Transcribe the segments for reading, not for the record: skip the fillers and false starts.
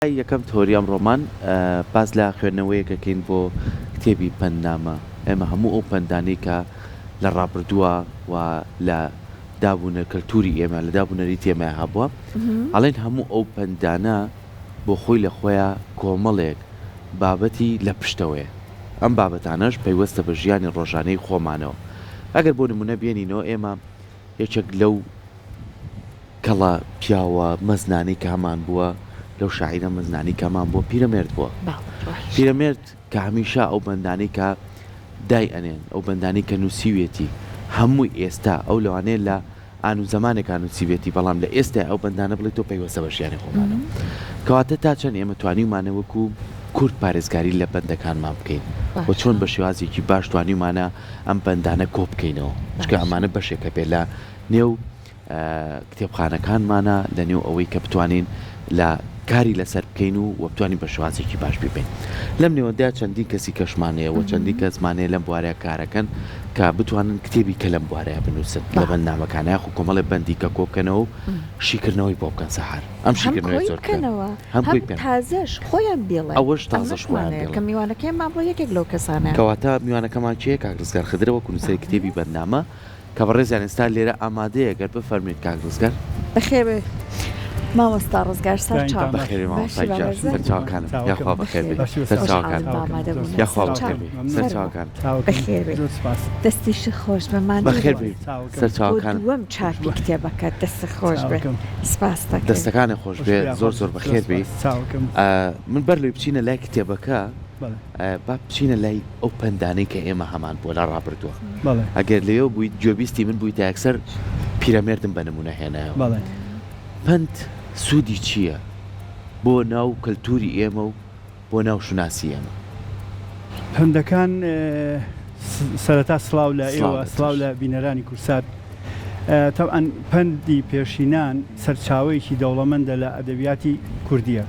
یەکەم تۆریام ڕۆمان باز لە خوێندنەوەیەکەکەین بۆ کتێبی پەندنامە ئێمە هەموو ئەو پەندانەی کە لە ڕابردووە و لە دابوونە کەلتوری ئێمە لە دابوونەری تێمە هەبووە ئەڵێن هەموو ئەو پەندانە بۆ خۆی لە خۆیان کۆمەڵێک بابەتی لە پشتەوەیە ئەم بابەتانەش پەیوەستە بە ژیانی ڕۆژانەی خۆمانەوە ئەگەر بۆ نمونە بێنینەوە ئێمە یەکێک لەو کەڵە پیاوە مەزنانی کە هەمان بووە لەو شاعیرە مەزنانی کەمان بۆ پیرەمێرد بووە پیرەمێرد کە هەمیشە ئەو بەندانەی کە دای ئەنێن ئەو بەندانی کە نووسیوێتی هەمووی ئێستا ئەو لەوانەیە لە ئان و زمانێکان نووسیوێتی بەڵام لە ئێستا ئەو بەندانە بڵێت تۆ پەیوەستە بە ژیانی خۆمانە کەواتە تا چەند ئێمە توانیمانە وەکو کورد پارێزگاری لە بەندەکانمان بکەین بۆ چۆن بە شێوازێکی باش توانیمانە ئەم بەندانە کۆ بکەینەوە چکە ئەمانە بەشێکە پێ لە نێو کتێبخانەکانمانە لە نێو ئەوەی کە بتوانین لە کاری لەسەر بکەین و بتوانین بە شێوازێکی باش ببین لەم نێوەندا چەندی کەسی کەشمانەیە و چەندی کەس زمانەیە لەم بوارەیە کارەکەن کە بتوانن کتێبی کە لەم بوارەیە بنووسن لە بەندنامەکانە یاخو کۆمەڵێ بەندی کە کۆبکەنەوە و شیکردنەوەی بۆ بکەن سەحار ئەم شیکردنەوەی زۆر هەم تازەش خۆیان بێڵێ ئەوەش تازەش خۆیان کە میوانەکەیمان بۆ یەکێک لەو کەسانە کەواتە میوانەکەمان چیە کاکرزگار خدرەوە کونووسەری کتێبی بەندنامە کە بەڕێزیان ئێستا لێرە ئامادەیە گەر بفەرمێت کاکرزگار بەخێر مامۆستا ڕزگار سەر چاو بەخێری مامۆستای سەرچاوەکانم یاخوا بەخێر بێ سەرچاوەکان یاخوا بەخێر بێ سەرچاوەکان بەخێر بێ دەستیشی خۆش بەمان بەخێر بێ سەرچاوەکان وەم چاپی کتێبەکە دەستی خۆش بێ سپاس دەکەم دەستەکانی خۆش بێ زۆر بەخێر بێ من بەر لێ بچینە لای کتێبەکە با بچینە لای ئەو پەندانەی کە ئێمە هەمان بۆ لە ڕابردووە ئەگەر لێەوە بوویت گوێبیستی من بوویتە یەکسەر پیرەمێردم بە نمونە هێنایەوە پەند سوودی چییە بۆ ناو کەلتوری ئێمە و بۆ ناو شوناسی ئێمە پەندەکان سەرەتا سڵاو لە ئێوە سڵاو لە بینەرانی کورسات تەبعەن پەندی پێشینان سەرچاوەیەکی دەوڵەمەندە لە ئەدەبیاتی کوردیە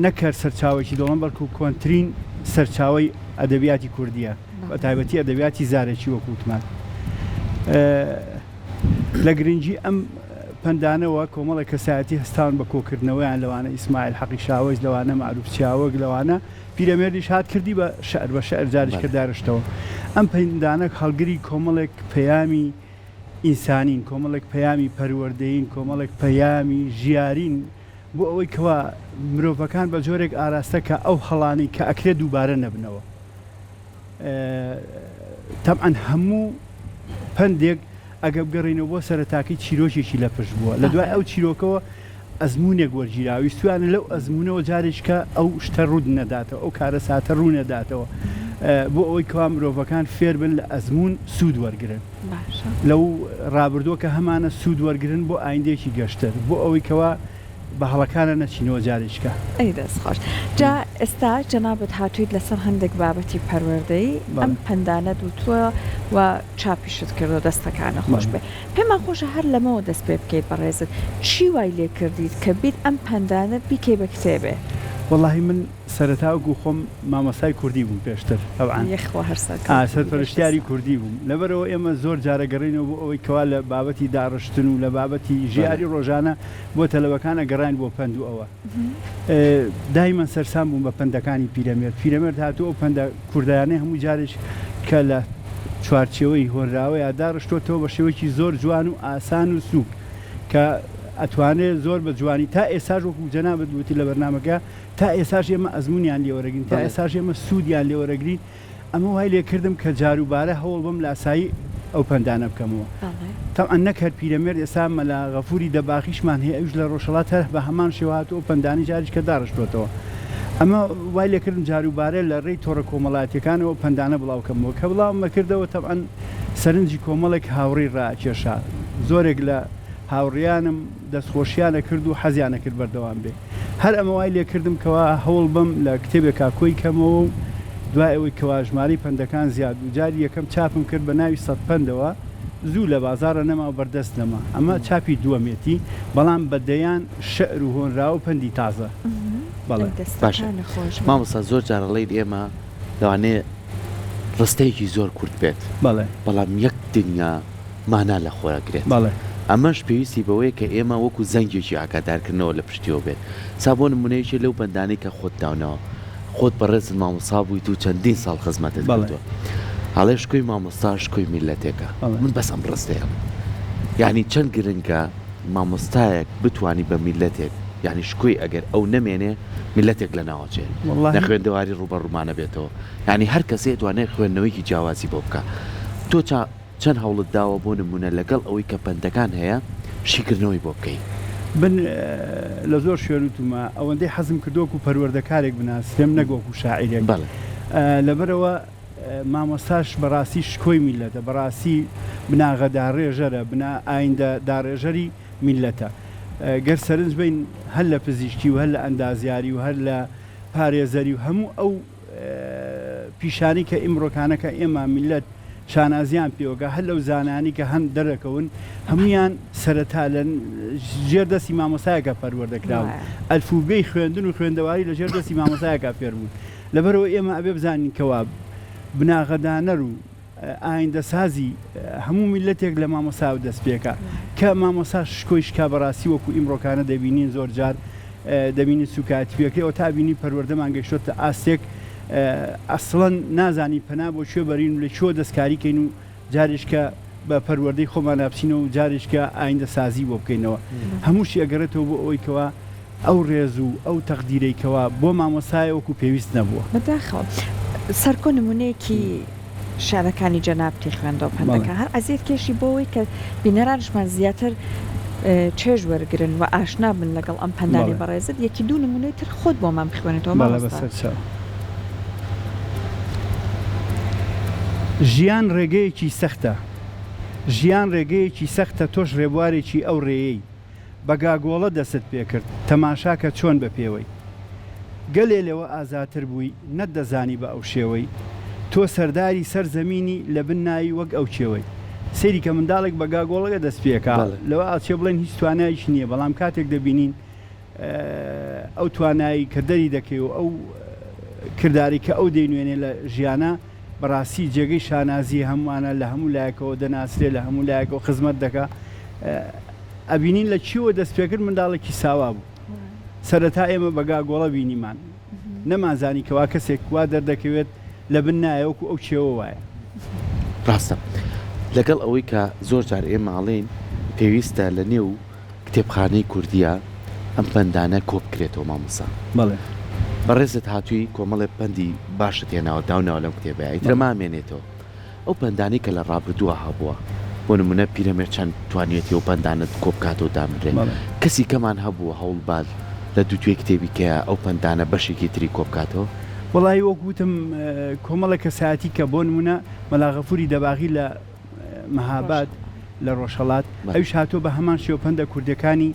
نەکرد سەرچاوێکی دەوڵەمەند بەڵکو کۆنترین سەرچاوەی ئەدەبیاتی کوردیە بە تایبەتی ئەدەبیاتی زارێکی وەکووتمان لە گرنگی ئەم پەندانەوە کۆمەڵی کەسایەتی هەستان بە کۆکردنەوەیان لەوانە ئیسماعیل حەقی شاوەز لەوانە معروف چاوەک لەوانە پیرەمێردیش هات کردی بە شەعر جاریش کە دارشتەوە ئەم پەندانە هەڵگری کۆمەڵێک پەیامی ئینسانین کۆمەڵێک پەیامی پەروەردەین کۆمەڵێک پەیامی ژیارین بۆ ئەوەی کەوا مرۆڤەکان بە جۆرێک ئاراستە کە ئەو هەڵانی کە ئەکرێت دووبارە نەبنەوە تەبعەن هەموو پەندێک ئەگە بگەڕینەوە بۆ سەرەتاکەی چیرۆکێکی لە پشت بووە لە دوای ئەو چیرۆکەوە ئەزمونێک وەرگیراوی سویانە لەو ئەزمونەوە جارێککە ئەو شتە ڕوود نەداتەوە ئەو کارە ساتە ڕوو نەداتەوە بۆ ئەوەی کەوا مرۆڤەکان فێر بن لە ئەزمون سوود وەرگرن لەو ڕابردووە کە هەمانە سوود وەرگرن بۆ ئایندێکی گەشتر بۆ ئەوەی کەوا بە هەڵەکانە نەچینەوە جارێککە ئەی دەست خۆش جا ئێستا جەنابەت هاتوویت لەسەر هەندێک بابەتی پەروەردەی ئەم پەندانە دووتووە و چاپیشت کردو دەستەکانە خۆش بێ پێمان خۆشە هەر لەمەوە دەست پێ بکەیت بەڕێزت چی وای لێ کردیت کە بیت ئەم پەندانە بیکەی بە کتێبێ واللهی من سەرەتاوەکو خۆم مامۆستای کوردی بووم پێشتر سەرپەرشتیاری کوردی بووم لەبەرەوە ئێمە زۆر جارەگەڕینەوە بۆ ئەوەی کەوا لە بابەتی داڕشتن و لە بابەتی ژیاری ڕۆژانە بۆ تەلەوەکانە گەڕان بۆ پند و ئەوە دایمەن سەرسام بووم بە پەندەکانی پیرەمێرد هاتووە ئەو پەندە کوردایانەی هەموو جارێک کە لە چوارچێوەی هۆنراوەیە داڕشتۆتەوە بە شێوەیەکی زۆر جوان و ئاسان و سووک کە ئەتوانێت زۆر بە جوانی تا ئێساژ وەکو جەنابەت وتی لە بەرنامەکە تا ئێساژ ئێمە ئەزمونیان لێوەرەگرین تا ئێساژ ئێمە سوودیان لێوەرەگرین ئەمە وای لێ کردم کە جاروبارە هەوڵ بم لە ئاسایی ئەو پەندانە بکەمەوە تەمەن نەکرد پیرەمێرد ئێستا مەلا غەفوری دەباخیشمان هەیە ئەوش لە ڕۆژهەڵات هەر بە هەمان شێوهاتەوە پەندانی جاریش کە داڕشتوێتەوە ئەمە وای لێ کردم جاروبارە لە ڕێی تۆڕە کۆمەڵاتیەکانەوە پەندانە بڵاوکەمەوە کە بڵاومە کردەوە تەمەن سەرنجی کۆمەڵێک هاوڕێی ڕاکێشا زۆرێک لە هاوڕیانم دەستخۆشیانە کرد و حەزیانە کرد بەردەوام بێ هەر ئەمە وای لێ کردم کەوا هەوڵ بم لە کتێبێکا کۆی کەمەوە و دوای ئەوەی کەواژماری پەندەکان زیاد و جاری یەکەم چاپم کرد بە ناوی 100 پەندەوە زوو لە بازارە نەما و بەردەست نەما ئەمە چاپی دووەمێتی بەڵام بەدەیان شەعر و هۆنرا و پەندی تازە مامۆستا زۆر جارەڵێیت ئێمە لەوانەیە ڕستەیەکی زۆر کورت بێت بەڵام یەک دنیا مانا لە خۆرەگرێت ئەمەش پێویستی بەوەیە کە ئێمە وەکو زەنگێکی ئاگادارکردنەوە لە پشتیەوە بێت سابۆن نمونەیەکی لەو بەندانەی کە خۆت داونەوە خۆت بەڕێزت مامۆستا بوویت و چەندین ساڵ خزمەتت کردووە هەڵێ شکۆی مامۆستا شکۆی میلەتێکە من بەس ئەم ڕستەیە یعنی چەند گرنگە مامۆستایەک بتوانی بە میلەتێک یعنی شکۆی ئەگەر ئەو نەمێنێ میلەتێک لە ناوچێت لە خوێندەواری ڕوبەڕوومانە بێتەوە یعنی هەر کەسێ توانێت خوێندنەوەیکی جیاوازی بۆ بکە تۆ چەند هەوڵت داوە بۆ نمونە لەگەڵ ئەوەی کە پەندەکان هەیە شیکردنەوەی بۆ بکەیت بن لە زۆر شوێنوتمە ئەوەندەی حەزم کردووەکو پەروەردەکارێک بناسیێم نەگۆکو شاعیرێک لەبەرەوە مامۆستاش بەڕاستی شکۆی میلەتە بەڕاستی بناغە داڕێژەرە بنا ئایندە داڕێژەری میلەتە گەر سەرنج بین هەر لە پزیشکی و هەر لە ئەندازیاری و هەر لە پارێزەری و هەموو ئەو پیشانی کە ئیمڕۆکانەکە ئێمە میلەت شانازیان پێوەگە هەر لەو زانانی کە هەند دەرەکەون هەمویان سەرەتا لە ژێردەستی مامۆسایەکە پەروەردەکراون ئەلفوبێی خوێندن و خوێندەواری لە ژێردەستی مامۆسایەکە فێربوون لەبەرەوە ئێمە ئەبێ بزانین کەوا بناغەدانەر و ئایندە سازی هەموو میلەتێک لە مامۆسا و دەست پێکە کە مامۆسا شکۆی شکا بەڕاستی وەکو ئیمڕۆکانە دەبینین زۆر جار دەبینی سوکاتی پێکەوە تا بینی پەروەردەمان گەیشتۆتە ئاستێک ئەسڵەن نازانی پەنا بۆ شوێ بەرین و لە چۆ دەستکاریکەین و جارێشکە بە پەروەردەی خۆمان نابچینەوە و جارێشکە ئایندە سازی بۆ بکەینەوە هەمووشی ئەگەرێتەوە بۆ ئەوەیکەوە ئەو ڕێز و ئەو تەقدیرەیکەوە بۆ مامۆسایە وەکو پێویست نەبووە بەداخەوە سەرکۆ نمونەیەکی شارەکانی جەنابتی خوێندەوە پەندەکە هەر ئەزیێت کێشی بۆەوەی کە بینەرانشمان زیاتر چێژ وەرگرن و ئاشنا بن لەگەڵ ئەم پەندانی بەڕێزت یەکی دوو نمونەی تر خۆت بۆ مام بخوێنێتەوە بەسەر ژیان ڕێگەیەکی سەختە ژیان ڕێگەیەکی سەختە تۆش ڕێبوارێکی ئەو ڕێیەی بەگاگۆڵە دەست پێکرد تەماشاکە چۆن بە پێوەی گەلێ لەوە ئازاتر بووی نەتدەزانی بە ئەو شێوەی تۆ سەرداری سەر زەمینی لە بن ناوی وەک ئەو چێوەی سێری کە منداڵێک بەگاگۆڵەکە دەست پێکا لەوە ئاچێ بڵێن هیچ توانایش نییە بەڵام کاتێک دەبینین ئەو توانایی کە دەری دەکەی و ئەو کردداری کە ئەو دەینوێنێ لە ژیانە بەڕاستی جێگەی شانازی هەمووانە لە هەموو لایەکەوە دەناسرێ لە هەموو لایەکەوە خزمەت دەکە ئەبینین لە چیوە دەست پێکرد منداڵێکی ساوا بوو سەرەتا ئێمە بەگاگۆڵە بینیمان نەمازانی کەوا کەسێک وا دەردەکەوێت لە بن نایەوەکو ئەو چێوە وایە ڕاستە لەگەڵ ئەوەی کە زۆر جار ئێمەڵێن پێویستە لە نێو کتێبخانەی کوردیە ئەم پەندانە کۆ بکرێتەوە مامۆستا بەڵێ بەڕێزت هاتووی کۆمەڵێ پەندی باشت هێناوە داونەوە لەم کتێبەیە ئیترەمامێنێتەوە ئەو پەندانی کە لە ڕابردووە هەبووە بۆ نمونە پیرەمێر چەند توانێتی و پەندانت کۆ بکاتەوە دامرێت کەسی کەمان هەبووە هەوڵبات لە دووتوێ کتێبی کەیە ئەو پەندانە بەشێکی تری کۆ بکاتەوە وڵی وەکوتم کۆمەڵە کەساتی کە بۆ نمونە مەلاغەفوری دەباغی لە مەهاباد لە ڕۆژهەڵات ئەوش هاتۆ بە هەمان شێوە پەندە کوردەکانی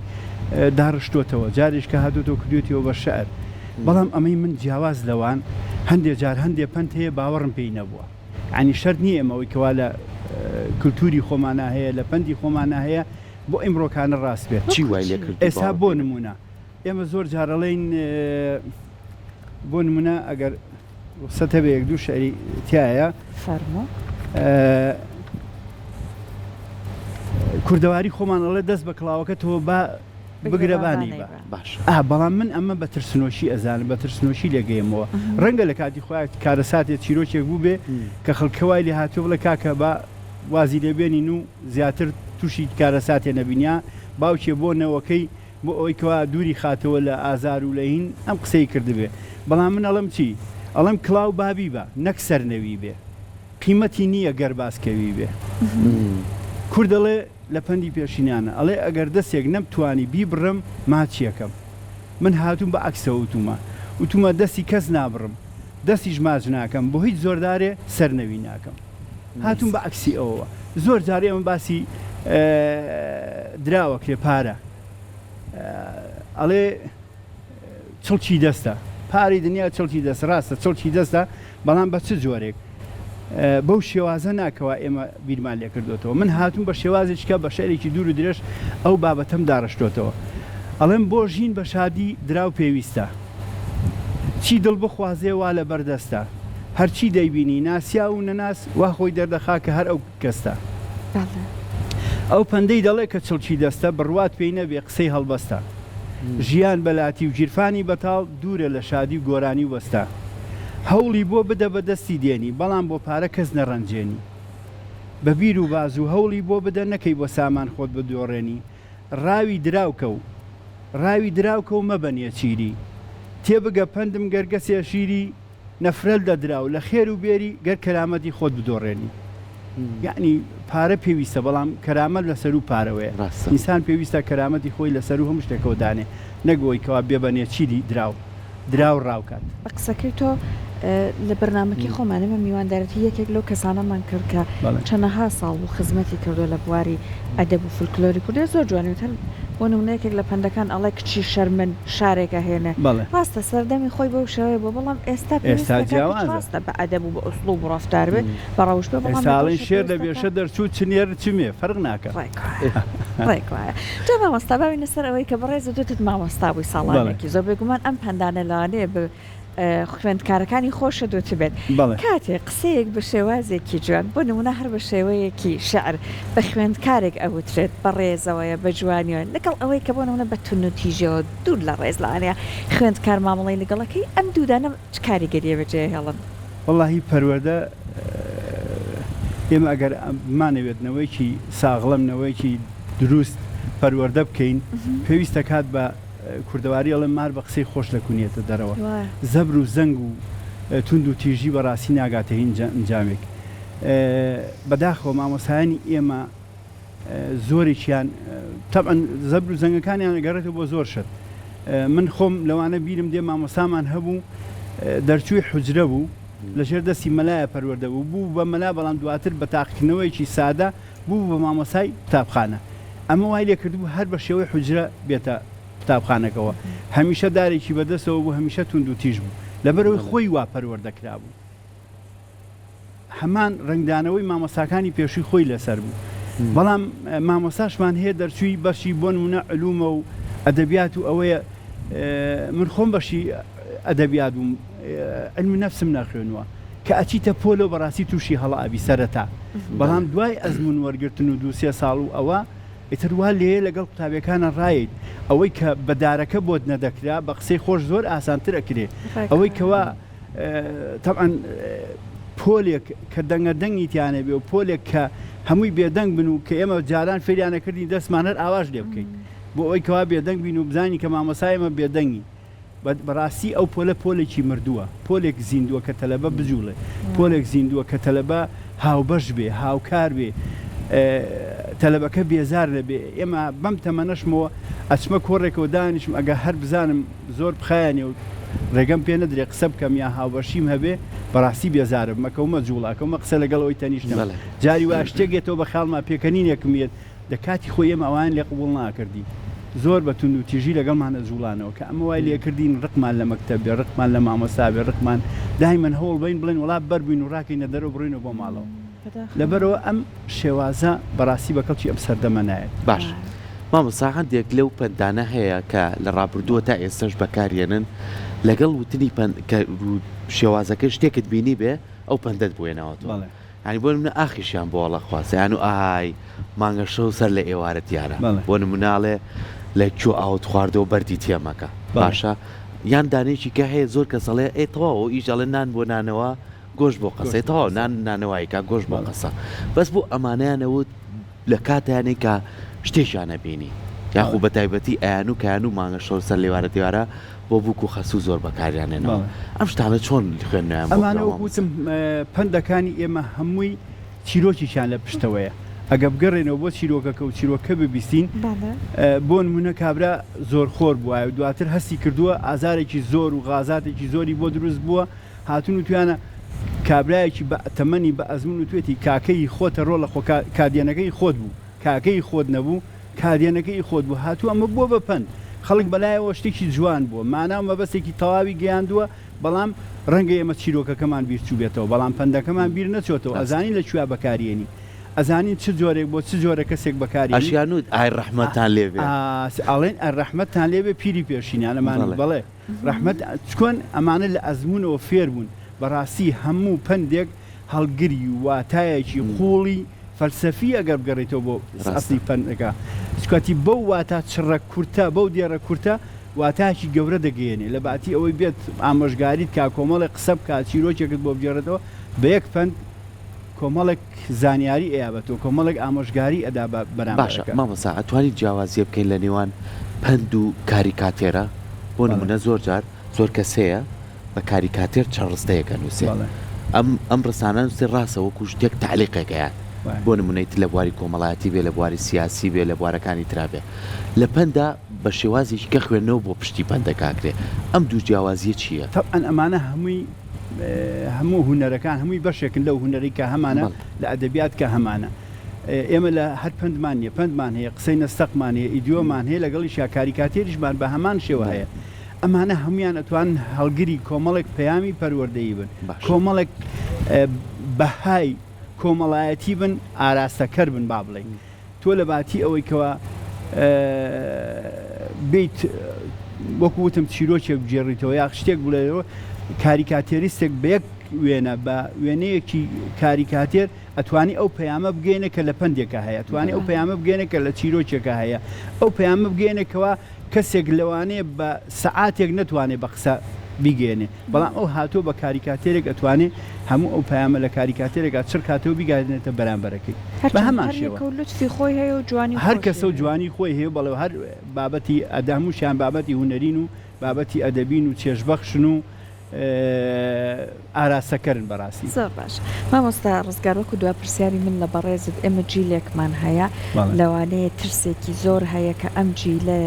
داڕشتۆتەوە جارێش کە هاتوۆ کردوێتەوە بە شەعر بەڵام ئەمەی من جیاواز لەوان هەندێک جار هەندێک پەند هەیە باوەڕم پێی نەبووە عنی شەر نییە ئەمەوەی کەوا لە کللتوری خۆمانە هەیە لە پەندی خۆمانە هەیە بۆ ئیمڕۆکانە ڕاست بێت چی وای لێ کرد ئێستا بۆ نمونە ئێمە زۆر جارەڵێن بۆ نمونە ئەگەر سەتە بە یەک دوو شعری تایە فەرمۆ کوردەواری خۆمانەڵێ دەست بە کڵاوەکەتەوە بە بگرەبانی بە باش بەڵام من ئەمە بە ترسنۆشی ئەزانم بە ترسنۆشی لەگەیمەوە ڕەنگە لە کاتی خۆیان کارەساتێت چیرۆکێک بوو بێ کە خەڵکەوای لێ هاتووە بڵێ کاکە بە وازی لێبێنین و زیاتر تووشی کارەساتێ نەبینیا باوکێ بۆ نەوەکەی بۆ ئەوەی کەوا دووری خاتەوە لە ئازار و لە هین ئەم قسەی کردبێ بەڵام من ئەڵم چی ئەڵم کڵاو بابی بە نەک سەرنەوی بێ قیمەتی نییە گەر باسکەوی بێ کوردەڵێ لە پەندی پێشینانە ئەڵێ ئەگەر دەستێک نەمتوانی بیبڕم ماچیەکەم من هاتووم بە عکسەوە وتومە دەستی کەس نابڕم دەستیش ماچ ناکەم بۆ هیچ زۆردارێ سەرنەوی ناکەم هاتووم بە عکسی ئەوەوە زۆر جارێ ئەمە باسی دراوە کێپارە ئەڵێ چڵکی دەستە پاری دنیا چڵکی دەست ڕاستە چڵکی دەستە بەڵام بە چ جۆرێک بەو شێوازە ناکەوە ئێمە بیرمان لێ کردوێتەوە من هاتووم بە شێوازێککە بە شعرێکی دوور و درێژ ئەو بابەتەم داڕشتۆتەوە ئەڵێم بۆ ژین بە شادی دراو پێویستە چی دڵ بخوازێ وا لە بەردەستە هەرچی دەیبینی ناسیا و نەناس وا خۆی دەردەخا کە هەر ئەو کەستە ئەو پەندەی دەڵێ کە چڵکی دەستە بڕوات پێی نەبێ قسەی هەڵبەستە ژیان بەلاتی و گیرفانی بەتاڵ دوورە لە شادی و گۆرانی و وەستا هەوڵی بۆ بدە بە دەستی دێنی بەڵام بۆ پارە کەس نەڕەنجێنی بە بیر و باز و هەوڵی بۆ بدە نەکەی بۆ سامان خۆت بدۆڕێنی ڕاوی دراوکە و مەبەنیە چیری تێبگە پەندم گەرگەسێ شیری نەفرەل دەدراو لە خێر و بێری گەر کەرامەتی خۆت بدۆڕێنی یعنی پارە پێویستە بەڵام کەرامەت لەسەر و پارەوەیە ئینسان پێویستە کەرامەتی خۆی لەسەر و هەموو شتێکەوە دانێ نەگۆی کەوا بێبەنێ چیری دراو ڕاوکات بە قسەکەی تۆ لە بەرنامەکی خۆمانەمە میواندارەتی یەکێک لەو کەسانەمان کرد کە چەندەها ساڵ و خزمەتی کردو لە بواری ئەدەب و فولکلۆری کوردی زۆر جوانێت هەر بۆ نمونەیەکێک لە پەندەکان ئەڵێ کچی شەرمن شارێکە هێنێ ڕاستە سەردەمی خۆی بەو شێوەیە بۆ بەڵام ئێستا ڕاستە بە ئەدەب و بە ئوسلوب و ڕەفتار بێ بەڕەوش بێ ساڵی شێر لە بێشە دەرچوو چنێر چمێ فەرق ناکە ڕێک وایە جا مامۆستا باوینە سەر ئەوەی کە بەڕێز دوتت مامۆستا بووی ساڵانێکی زۆر بێگومان ئەم پەندانە لەوانەیە خوێندکارەکانی خۆشە دوت بێت کاتێک قسەیەک بە شێوازێکی جوان بۆ نمونە هەر بە شێوەیەکی شعر بە خوێندکارێک ئەوترێت بە ڕێزەوەیە بە جوانیەوە لەگەڵ ئەوەی کە بۆ نمونە بە تون و تیژەوە دوور لە ڕێز لەوانەیە خوێندکار مامەڵی لەگەڵەکەی ئەم دوودانە چ کاریگەریە بەجێ هێڵن وەڵاهی پەروەردە ئێمە ئەگەر بمانەوێتنەوەیکی ساغڵەمنەوەیکی دروست پەروەردە بکەین پێویستە کات بە کوردەواری ئەڵێ مار بە قسەی خۆش لەکوونیێتە دەرەوە زەبر و زەنگ و تونند و تیژی بەڕاستی ناگاتە هین ئەنجامێک بەداخەوە مامۆسایانی ئێمە زۆرێکیان تەبعەن زەبر و زەنگەکانیان ئەگەڕێتەوە بۆ زۆر شت من خۆم لەوانە بیرم دێ مامۆسامان هەبوو دەرچووی حوجرە بوو لەژێر دەستی مەلایە پەروەردە بوو بە مەلا بەڵام دواتر بە تاقیکردنەوەیکی سادە بوو بە مامۆسای قوتابخانە ئەمە وای لێ کردبوو هەر بە شێوەی حوجرە بێتە قوتابخانەکەەوە هەمیشە دارێکی بەدەستەوە بوو هەمیشە تونند و تیژ بوو لەبەرەوەی خۆی وا پەروەردەکرا بوو هەمان ڕنگدانەوەی مامۆساکانی پێشووی خۆی لەسەر بوو بەڵام مامۆساشمان هەیە دەرچووی بەشی بۆ نمونە علومە و ئەدەبیات و ئەوەیە من خۆم بەشی ئەدەبیات بووم علمی نەفسم ناخوێنووە کە ئەچیتە پۆلۆ بەڕاستی تووشی هەڵابی سەرەتا بەڵام دوای ئەزمون وەرگرتن و 2-3 ساڵ و ئەوە ئیتر وا لێ لەگەڵ قوتابیەکانە ڕایت ئەوەی کە بەدارەکە بۆت نەدەکرا بە قسەی خۆش زۆر ئاسانتر ئەکرێ ئەوەی کەوا تەبعەن پۆلێک کە دەنگە دەنگی تیانە بێ و پۆلێک کە هەمووی بێدەنگ بن و کە ئێمە جاران فێریانە کردی دەستمان هەر ئاواژ لێ بکەین بۆ ئەوەی کەوا بێدەنگ بین و بزانی کە مامۆسایمە بێدەنگی بەڕاستی ئەو پۆلە پۆلێکی مردووە پۆلێک زیندووە کە تەلەبە بجوڵێ پۆلێک زیندووە کە تەلەبە هاوبەش بێ هاوکار بێ تەلەبەکە بێزار لەبێ ئێمە بەم تەمەنەشمەوە ئەچمە کۆڕێکەوە دانیشم ئەگە هەر بزانم زۆر بخایانێ و ڕێگەم پێ نەدرێ قسە بکەم یا هاوبەشیم هەبێ بەڕاستی بێزارم مەکەومە جوڵاکەمە قسە لەگەڵەوەی تەنیشتم جاری وا شتێکێتەوە بە خاڵما پێکەنینێکم یێت دەکاتی خۆی ئێمە ئەوان لێ قبوڵ ناکردی زۆر بە تونند و تیژی لەگەڵمانە جوڵانەوە کە ئەمە وای لێکردین ڕقمان لە مەکتەبێ ڕقمان لە مامۆسابێ ڕقمان دایمەن هەوڵ بین بڵێن وڵات بەربووین و ڕاکەینە دەرەوە بڕینەوە بۆ ماڵەوە لەبەرەوە ئەم شێوازە بەڕاستی بە کەڵکی ئەم سەردەمە نایێت باش مامۆستا هەندێک لەو پەندانە هەیە کە لە ڕابردووە تا ئێستش بەکارێنن لەگەڵ وتنی شێوازەکە شتێکت بینی بێ ئەو پەندەت بوێنەوەتەوە ینی بۆ نمونە ئاخیشیان بۆ وەڵە خواسەیان و ئاهای مانگە شەو سەر لە ئێوارەت یارە بۆ نموناڵێ لە کوێ ئاوت خواردەوە بەردی تێمەکە باشە یان دانێکی کە هەیە زۆر کەسەڵێ ئێتەوە ئیژەڵێ نان بۆ نانەوە گۆشت بۆ قسەیتەوە نانەوەیکە گۆشت بۆ قسە بەس بۆ ئەمانیانەوت لە کاتیانێک کە شتێکیانە بینی یاخو بە تایبەتی ئەیان و کەیان و مانگە شەو سەر لێوارە دیوارە بۆ بووک و خەسوو زۆر بەکاریانێنەوە ئەم شتانە چۆن خوێندنیان ئەمانەوە وتم پەندەکانی ئێمە هەمووی چیرۆکیشان لە پشتەوەیە ئەگە بگەڕێنەوە بۆ چیرۆکەکە و چیرۆکە ببیستین بۆ نمونە کابرا زۆر خۆر بووە و دواتر هەستی کردووە ئازارێکی زۆر و غازاتێکی زۆری بۆ دروست بووە هاتون و توانە کابرایەکی بە تەمەنی بە ئەزمون و توێتی کاکەی خۆتە ڕۆ لە کادیانەکەی خۆت بوو کاکەی خۆت نەبوو کادیانەکەی خۆت بوو هاتووە ئەمە بووە بە پەند خەڵک بەلایەوە شتێکی جوان بووە ماناو مەبەستێکی تەواوی گەیاندووە بەڵام ڕەنگە ئێمە چیرۆکەکەمان بیر چوو بێتەوە بەڵام پەندەکەمان بیر نەچۆتەوە ئەزانی لەکوێ بەکارێنی ئەزانین چ جۆرێک بۆ چ جۆرە کەسێک بەکاری ئەشیانوت ئای ڕەحمەتان لێبێ ئاڵێن ئەڕەحمەتتان لێبێ پیری پێشینیانەمان بەڵێ ڕەحمەت چۆن ئەمانە لە ئەزمونەوە فێر بوون بەڕاستی هەموو پندێک هەڵگری و واتایەکی قوڵی فەلسەفی ئەگەر بگەڕێتەوە بۆ ئەسڵی فەنەکە سکاتی بەو واتە چڕە کورتە بەو دیێرە کورتە واتاکی گەورە دەگەێنێ لە باتی ئەوەی بێت ئامۆژگاریت کا کۆمەڵی قسە بکات چیرۆکێکت بۆ بگێڕێتەوە بە یەک فەن کۆمەڵێک زانیاری ئەیابەتەوە کۆمەڵێک ئامۆژگاری ئەدا باشە مامەسا ئەتوانیت جیاوازیە بکەین لە نێوان پند و کاریکاتێرە بۆ نمونە زۆر جار زۆر کەسەیە بە کاریکاتێر چڕستەیەکە نووسێ ئەم ڕسانە نووسێ ڕاستە وەکو شتێک تعلیقێکەیە بۆ نمونەیت لە بواری کۆمەڵایەتی بێ لە بواری سیاسی بێ لە بوارەکانی ترابێ لە پەندا بە شێوازێکی کە خوێندنەوە بۆ پشتی پەندە کاکرێ ئەم دوو جیاوازیە چییە؟ طبعاً ئەمانە هەموو هونەرەکان هەمووی بەشێکن لەو هونەری کە هەمانە لە ئەدەبیات کە هەمانە ئێمە لە هەر پندمان نیە پندمان هەیە قسەی نەستەقمان هەیە ئیدیۆمان هەیە لەگەڵی کاریکاتێریشمان بە هەمان شێوە هەیە ئەمانە هەمویان ئەتوان هەڵگری کۆمەڵێک پەیامی پەروەردەیی بن کۆمەڵێک بەهای کۆمەڵایەتی بن ئاراستەکەر بن با بڵێ تۆ لە باتی ئەوەی کەوە بیت وەکو وتم چیرۆکێک بجێڕیتەوە یا شتێک بڵێەوە کاریکاتێریستێک بە یەک وێنە بە وێنەیەکی کاریکاتێر ئەتوانی ئەو پەیامە بگەێنە کە لە پندێکە هەیە ئەتوانی ئەو پەیامە بگەێنە کە لە چیرۆکێکە هەیە ئەو پەیامە بگەێنێکەوە کەسێک لەوانەیە بە سەعاتێک نەتوانێت بە قسە بیگەێنێ بەڵام ئەو هاتۆ بە کاریکاتێرێک ئەتوانێت هەموو ئەو پەیامە لە کاریکاتێرێکا چر کاتەوە بیگاێنێتە بەرامبەرەکەی بە هەمان شێوە لوتفی خۆی هەیە و جوانی هەر کەسە و جوانی خۆی هەیە بەڵێ هەر بابەتی ئەدەموشیان بابەتی هونەرین و بابەتی ئەدەبین و چێژبەخشن و ئاراستەکەرن بەڕاستی زۆر باش مامۆستا ڕزگار وەکو دوا پرسیاری من لە بەڕێزت ئێمە جیلێکمان هەیە لەوانەیە ترسێکی زۆر هەیە کە ئەم جیلە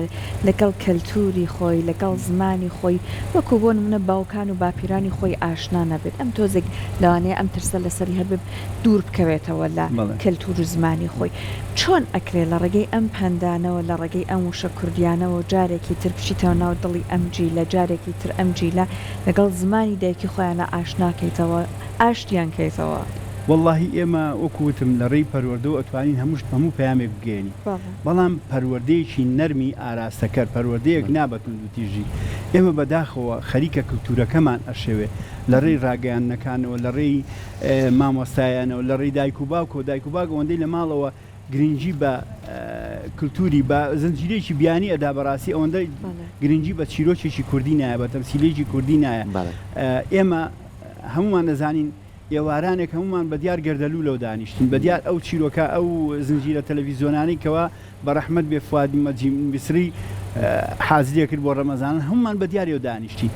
لەگەڵ کەلتوری خۆی لەگەڵ زمانی خۆی وەکو بۆ نمونە باوکان و باپیرانی خۆی ئاشنا نەبێت ئەم تۆزێک لەوانەیە ئەم ترسە لەسەری هەر دوور بکەوێتەوە لە کەلتور و زمانی خۆی چۆن ئەکرێ لە ڕێگەی ئەم پەندانەوە لە ڕێگەی ئەم وشە کوردیانەوە جارێکی تر بچیتەوە ناو دڵی ئەم جیلە جارێکی تر ئەم جیلە لەگەڵ زمانی دایکی خۆیانە ئاشناکەیتەوە ئاشتیان کەیتەوە واللهی ئێمە وەکوتم لە ڕێی پەروەردە و ئەتوانین هەموو پەیامێک بگەێنی بەڵام پەروەردەیەکی نەرمی ئاراستەکەر پەروەردەیەک نابەتون دوتیژی ئێمە بەداخەوە خەریکە کەلتورەکەمان ئەشێوێ لە ڕێی ڕاگەیانەکانەوە لە ڕێی مامۆستایانەوە لە ڕێی دایک و باوکە و دایک و باوکە ئەوەندەی لە ماڵەوە گرنگی بە کللتوری بە زنجیرێکی بیانی ئەدا بەڕاستی ئەوەندە گرنگی بە چیرۆکێکی کوردی نایە بە تەمسیلێکی کوردی نایە ئێمە هەمومان دەزانین ئێوارانێک هەمومان بە دیار گەردەلوو لەو دانیشتین بە دیار ئەو چیرۆکە ئەو زنجیرە تەلەڤیزیۆنانی کەەوە بە ڕەحمەت بێ فوادی مەجیمسری حازریە کرد بۆ ڕەمەزانن هەمومان بە دیارەوە دانیشتی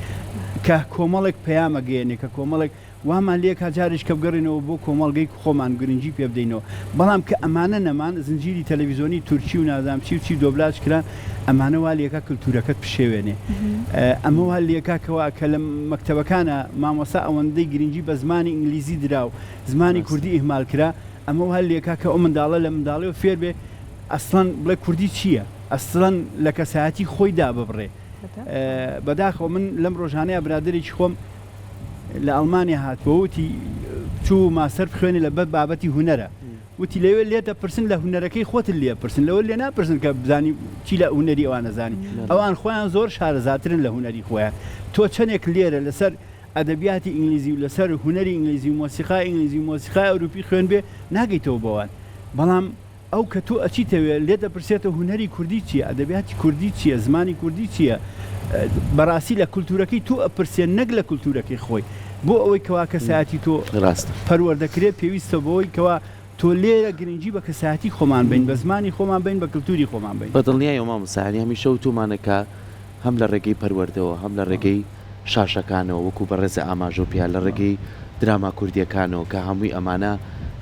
کە کۆمەڵێک پەیامە گەێنێ کە کۆمەڵێک وامان لێک جارێک کە بگەڕێنەوە بۆ کۆمەڵگەی خۆمان گرنگی پێ بدەینەوە بەڵام کە ئەمانە نەمان زنجیری تەلەڤیزیۆنی تورکی و نازام چی و چی دۆبلاژ کران ئەمانە وا لێکا کللتورەکەت پشێوێنێ ئەمە وا لێکاکەوە کە لە مەکتەبەکانە مامۆسا ئەوەندەی گرنگی بە زمانی ئینگلیزی درا و زمانی کوردی ئیهمال کرا ئەمە وا لێکا کە ئەو منداڵە لە منداڵەوە فێر بێ ئەسڵەن بڵێ کوردی چییە ئەسڵەن لە کەسایەتی خۆیدا ببڕێ بەداخەوە من لەم ڕۆژانەیە برادێکی خۆم لە ئەڵمانیا هاتبەوتی چوو ماسەر بخوێنێ لە بە بابەتی هونەرە وتی لەوێ لێتە پرسن لە هونەرەکەی خۆت لێ پرسن لەوە لێ ناپرسن کە بزانی چی لە هونەری ئەوان نەزانی ئەوان خۆیان زۆر شارەزاترن لە هونەری خۆیان تۆ چەندێک لێرە لەسەر ئەدەبیاتی ئینگلیزی و لەسەر هونەری ئینگلیزی و مۆسیقای ئینگلیزی و مۆسیقای ئەوروپی خوێن بێ ناگەیتەوە بەوان بەڵام ئەو کە تۆ ئەچیتەوێ لێ دەپرسێتە هونەری کوردی چییە ئەدەبیاتی کوردی چییە زمانی کوردی چییە بەڕاستی لە کولتورەکەی تۆ ئەپرسێن نەک لە کولتورەکەی خۆی بۆ ئەوەی کەوا کەسایەتی تۆ پەروەردەکرێت پێویستە بۆەوەی کەوا تۆ لێرە گرنگی بە کەسایەتی خۆمان بین بە زمانی خۆمان بین بە کللتوری خۆمان بین بەدڵنیای مامۆستا هەمیشە وتومانەکە هەم لە ڕێگەی پەروەردەوە هەم لە ڕێگەی شاشەکانەوە وەکو بەڕێزە ئاماژۆپیا لە ڕێگەی دراما کوردیەکانەوە کە هەمووی ئەمانە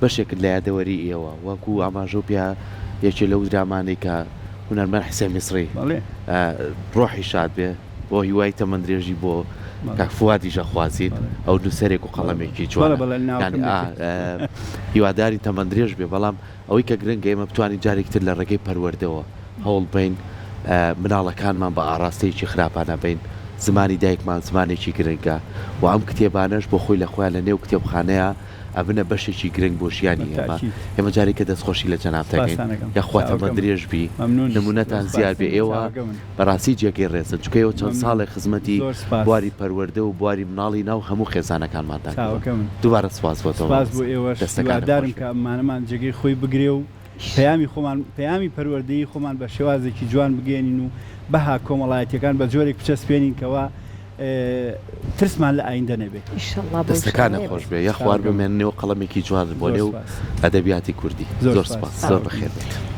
بەشێکت لە یادەوەری ئێوە وەکو ئاماژۆپیا یەکێ لەو درامانەی کە هونەرمەند حسێن میسری ڕۆحی شاد بێ بۆ هیوای تەمەندرێژی بۆ کاکفوادی ژەخوازیت ئەو دووسەرێک و قەڵەمێکی جوانە هیواداری تەمەندرێژ بێ بەڵام ئەوەی کە گرنگە ئێمە بتوانین جارێکتر لە ڕێگەی پەروەردەوە هەوڵ بین مناڵەکانمان بە ئاراستەیەکی خراپانە بین زمانی دایکمان زمانێکی گرنگە و ئەم کتێبانەش بۆ خۆی لە خۆیان لە نێو کتێبخانەیە ئەبنە بەشێکی گرنگ بۆ ژیانی ئێمە بالتأكيد. ئێمە جارێکە دەستخۆشی لە جەنابتەکەین سپاسانەکەم. یاخواتەمە چاوەکەم. درێژ بی ممنون. نمونەتان زیاد بێ ئێوە بەڕاستی جێگەی ڕێزن چکەوە چەند ممنون. ساڵی خزمەتی زۆر سپاس. بواری پەروەردە و بواری مناڵی ناو هەموو خێزانەکانماندا چاوەکەمن. دووبارە سپاس بۆتەوە سپاس بۆ ئێوەش دەستەکانت هیوادارم خۆش کە ئەمانەمان جێگەی خۆی بگرێ و پەیامی خۆمان پەیامی پەروەردەیی خۆمان بە شێوازێکی جوان بگەێنین و بەها کۆمەڵایەتیەکان بە جۆرێک بچەسپێنین کەەوە ترسمان لە ئایندە نەبێت. ئیشەڵڵا بۆ دەستەکانە شەڕێ خۆش بێ. بێ یا خوار بمێنێەوە قەڵەمێکی جوان بۆ زۆر لێو سپاس. ئەدەبیاتی کوردی زۆر زۆر سپاس. سپاس زۆر بەخێر بێت.